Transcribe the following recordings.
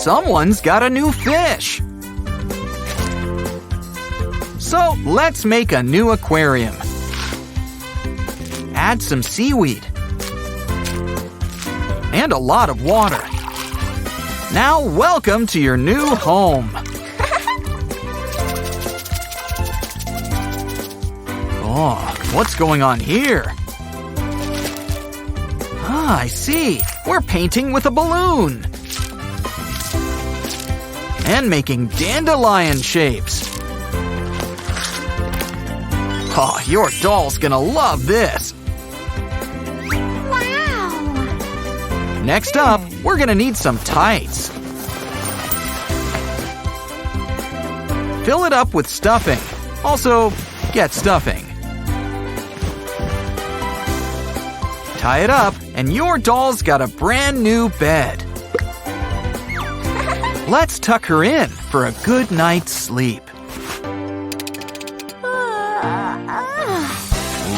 Someone's got a new fish. So let's make a new aquarium. Add some seaweed. And a lot of water. Now welcome to your new home. Oh, what's going on here? Ah, I see. We're painting with a balloon. And making dandelion shapes. Oh, your doll's gonna love this. Wow! Next up, we're gonna need some tights. Fill it up with stuffing. Also, get stuffing. Tie it up, and your doll's got a brand new bed. Let's tuck her in for a good night's sleep.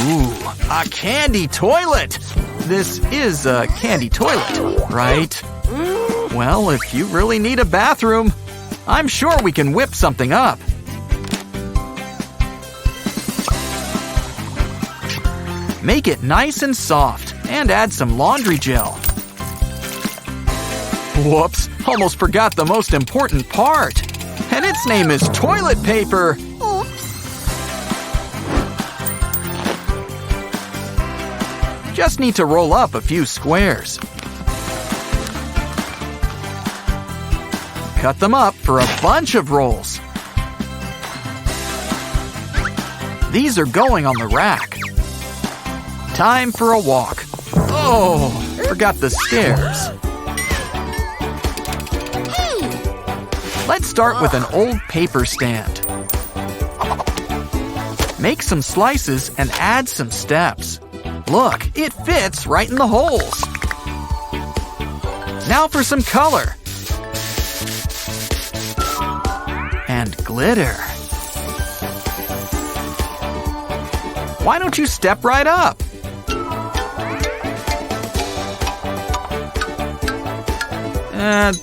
Ooh, a candy toilet! This is a candy toilet, right? Well, if you really need a bathroom, I'm sure we can whip something up. Make it nice and soft and add some laundry gel. Whoops, almost forgot the most important part. And its name is toilet paper. Just need to roll up a few squares. Cut them up for a bunch of rolls. These are going on the rack. Time for a walk. Oh, forgot the stairs. Let's start with an old paper stand. Make some slices and add some steps. Look, it fits right in the holes. Now for some color. And glitter. Why don't you step right up?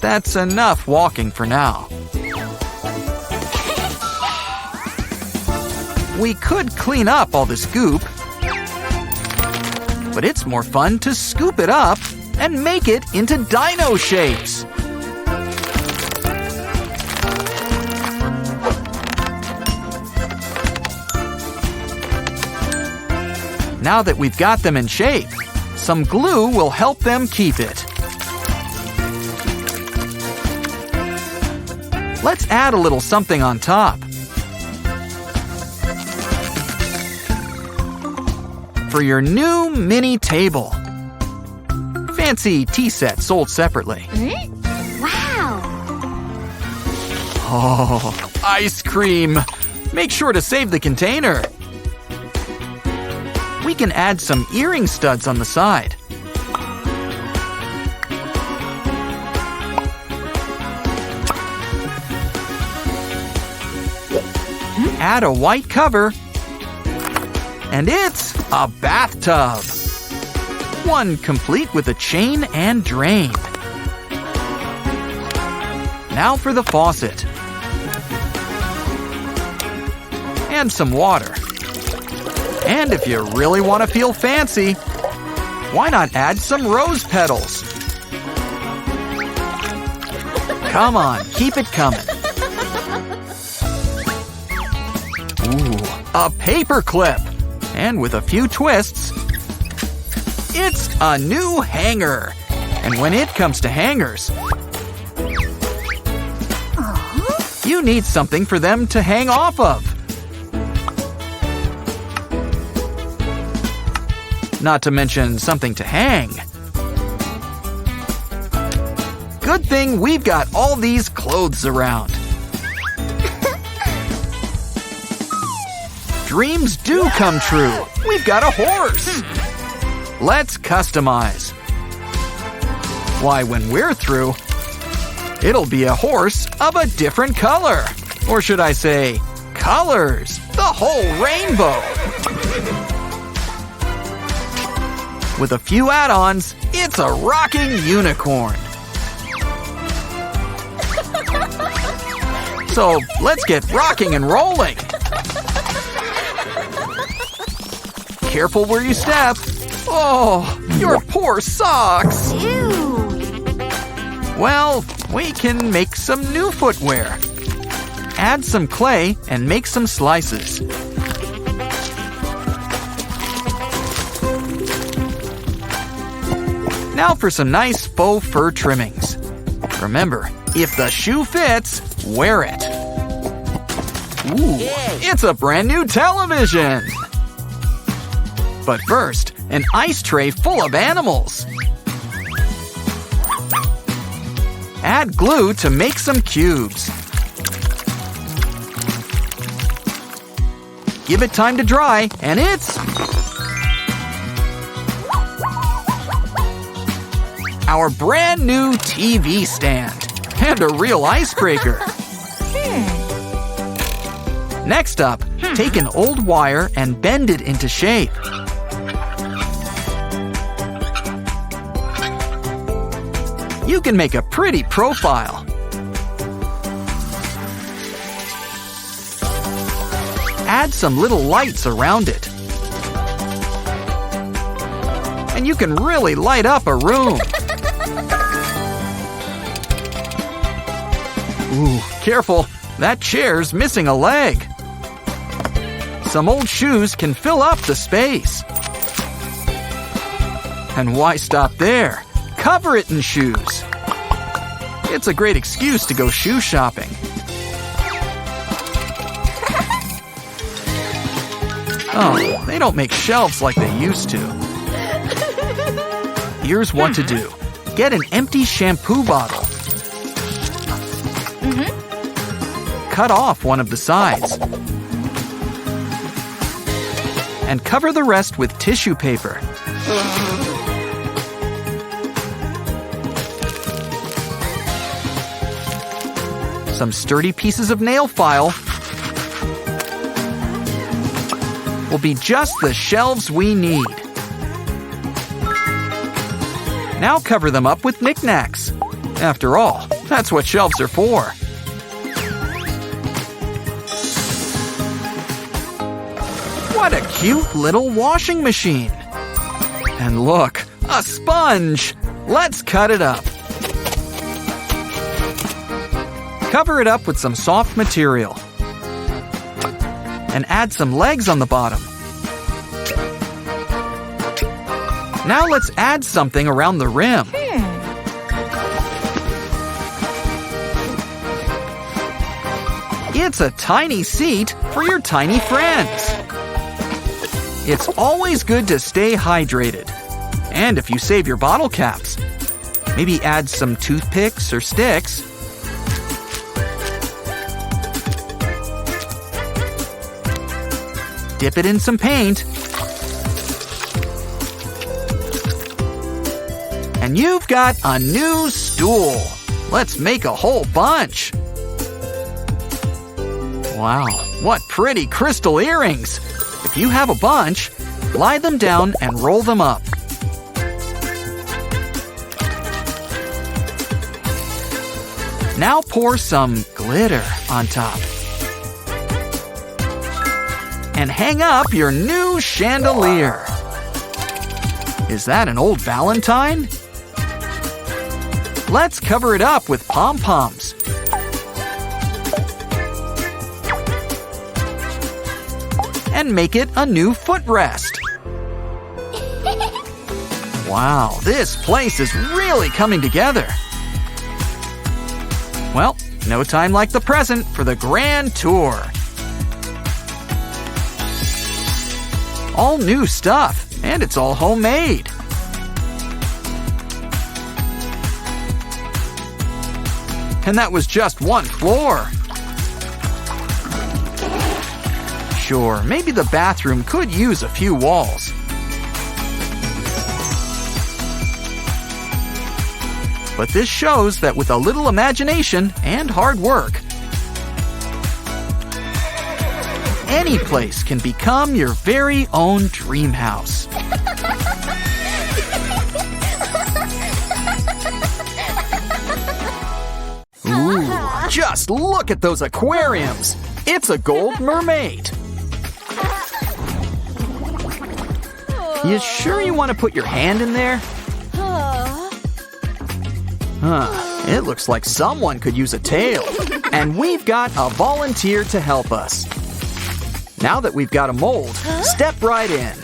That's enough walking for now. We could clean up all this goop, but it's more fun to scoop it up and make it into dino shapes. Now that we've got them in shape, some glue will help them keep it. Let's add a little something on top. For your new mini table. Fancy tea set sold separately. Wow! Oh, ice cream! Make sure to save the container. We can add some earring studs on the side. Add a white cover, and it's a bathtub. One complete with a chain and drain. Now for the faucet. And some water. And if you really want to feel fancy, why not add some rose petals? Come on, keep it coming. Ooh, a paper clip. And with a few twists, it's a new hanger. And when it comes to hangers, you need something for them to hang off of. Not to mention something to hang. Good thing we've got all these clothes around. Dreams do come true. We've got a horse. Let's customize. Why, when we're through, it'll be a horse of a different color. Or should I say, colors. The whole rainbow. With a few add-ons, it's a rocking unicorn. So let's get rocking and rolling. Careful where you step. Oh, your poor socks. Ew. Well, we can make some new footwear. Add some clay and make some slices. Now for some nice faux fur trimmings. Remember, if the shoe fits, wear it. Ooh, it's a brand new television! But first, an ice tray full of animals. Add glue to make some cubes. Give it time to dry, and it's our brand new TV stand and a real icebreaker. Next up, take an old wire and bend it into shape. You can make a pretty profile. Add some little lights around it. And you can really light up a room. Ooh, careful, that chair's missing a leg. Some old shoes can fill up the space. And why stop there? Cover it in shoes. It's a great excuse to go shoe shopping. Oh, they don't make shelves like they used to. Here's what to do. Get an empty shampoo bottle. Cut off one of the sides. And cover the rest with tissue paper. Some sturdy pieces of nail file will be just the shelves we need. Now cover them up with knickknacks. After all, that's what shelves are for. What a cute little washing machine. And look, a sponge. Let's cut it up. Cover it up with some soft material. And add some legs on the bottom. Now let's add something around the rim. It's a tiny seat for your tiny friends. It's always good to stay hydrated. And if you save your bottle caps, maybe add some toothpicks or sticks. Dip it in some paint. And you've got a new stool. Let's make a whole bunch. Wow, what pretty crystal earrings. If you have a bunch, lie them down and roll them up. Now pour some glitter on top. And hang up your new chandelier. Is that an old Valentine? Let's cover it up with Pom Poms. And make it a new footrest. Wow, this place is really coming together. Well, no time like the present for the grand tour. All new stuff, and it's all homemade. And that was just one floor. Sure, maybe the bathroom could use a few walls. But this shows that with a little imagination and hard work, any place can become your very own dream house. Ooh, Just look at those aquariums. It's a gold mermaid. You sure you want to put your hand in there? It looks like someone could use a tail. And we've got a volunteer to help us. Now that we've got a mold, step right in.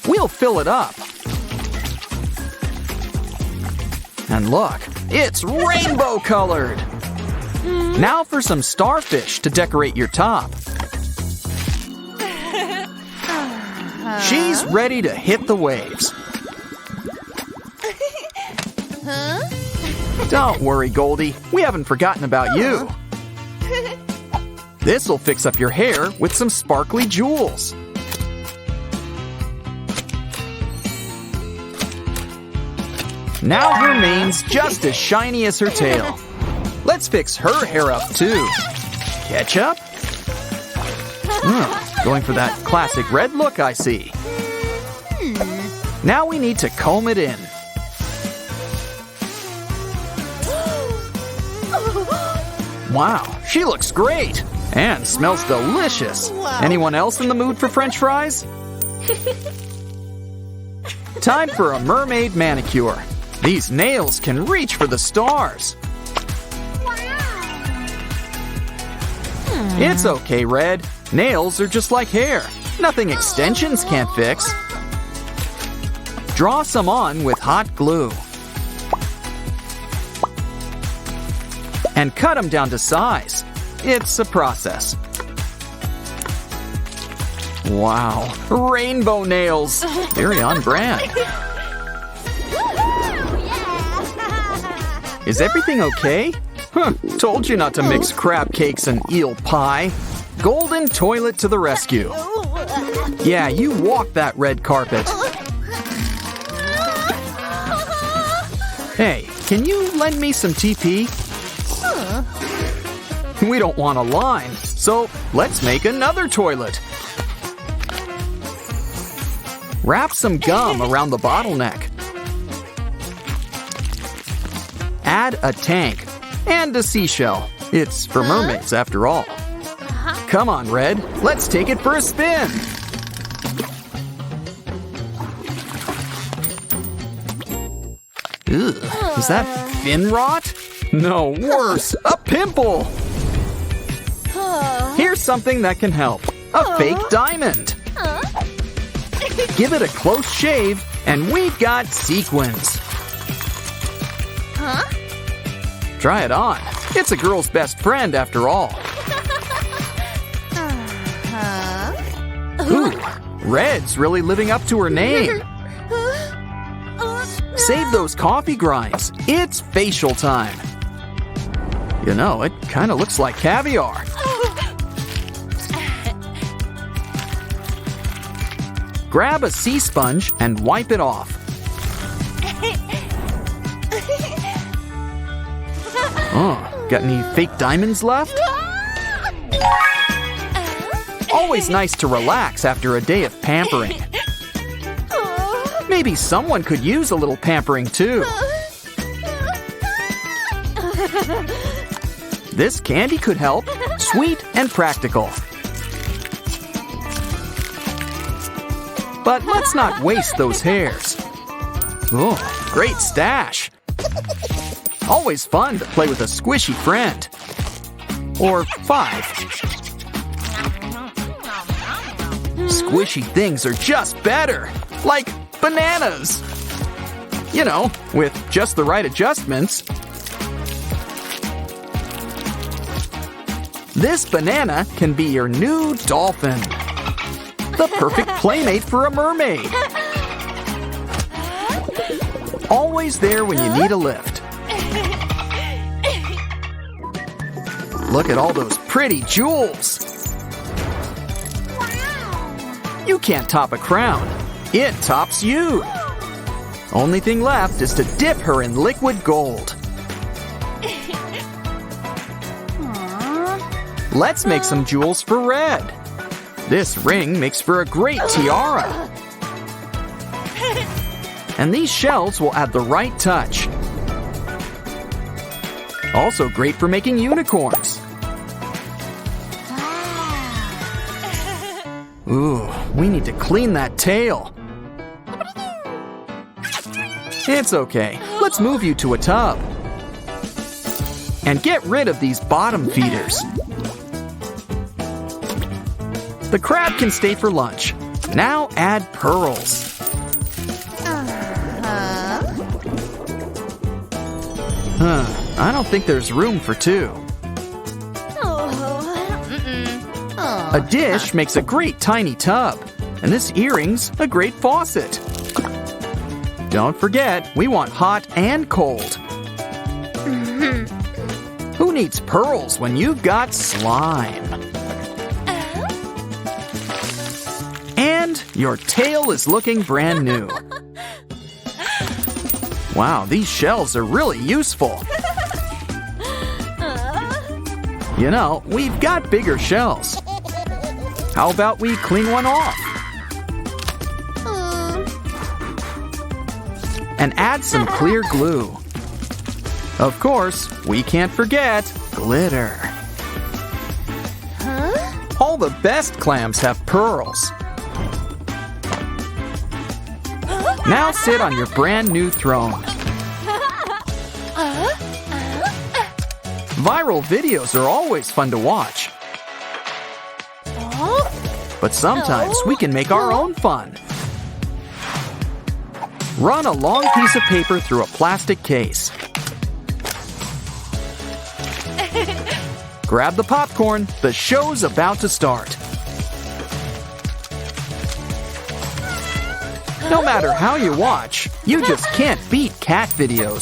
We'll fill it up. And look, it's rainbow colored. Now for some starfish to decorate your top. She's ready to hit the waves. Don't worry, Goldie. We haven't forgotten about you. This'll fix up your hair with some sparkly jewels. Now her mane's just as shiny as her tail. Let's fix her hair up too. Ketchup? Going for that classic red look, I see. Now we need to comb it in. Wow, she looks great and smells delicious. Anyone else in the mood for French fries? Time for a mermaid manicure. These nails can reach for the stars. It's okay, Red. Nails are just like hair. Nothing extensions can't fix. Draw some on with hot glue. And cut them down to size. It's a process. Wow, rainbow nails. Very on brand. Is everything okay? Told you not to mix crab cakes and eel pie. Golden toilet to the rescue. Yeah, you walk that red carpet. Hey, can you lend me some TP? We don't want a line, so let's make another toilet. Wrap some gum around the bottleneck. Add a tank and a seashell. It's for mermaids after all. Come on, Red. Let's take it for a spin. Ugh, is that fin rot? No, worse, a pimple. Here's something that can help. A fake diamond. Give it a close shave, and we've got sequins. Try it on. It's a girl's best friend after all. Ooh, Red's really living up to her name. Save those coffee grinds. It's facial time. You know, it kind of looks like caviar. Grab a sea sponge and wipe it off. Oh, got any fake diamonds left? Always nice to relax after a day of pampering. Maybe someone could use a little pampering too. This candy could help. Sweet and practical. But let's not waste those hairs. Oh, great stash. Always fun to play with a squishy friend. Or 5. Squishy things are just better. Like bananas. You know, with just the right adjustments. This banana can be your new dolphin. The perfect playmate for a mermaid. Always there when you need a lift. Look at all those pretty jewels. You can't top a crown. It tops you. Only thing left is to dip her in liquid gold. Let's make some jewels for Red. This ring makes for a great tiara. And these shells will add the right touch. Also great for making unicorns. Ooh, we need to clean that tail. It's okay. Let's move you to a tub. And get rid of these bottom feeders. The crab can stay for lunch. Now add pearls. I don't think there's room for two. A dish makes a great tiny tub, and this earring's a great faucet. Don't forget, we want hot and cold. Who needs pearls when you've got slime? And your tail is looking brand new. Wow, these shells are really useful. You know, we've got bigger shells. How about we clean one off? And add some clear glue. Of course, we can't forget glitter. All the best clams have pearls. Now sit on your brand new throne. Viral videos are always fun to watch. But sometimes we can make our own fun. Run a long piece of paper through a plastic case. Grab the popcorn. The show's about to start. No matter how you watch, you just can't beat cat videos.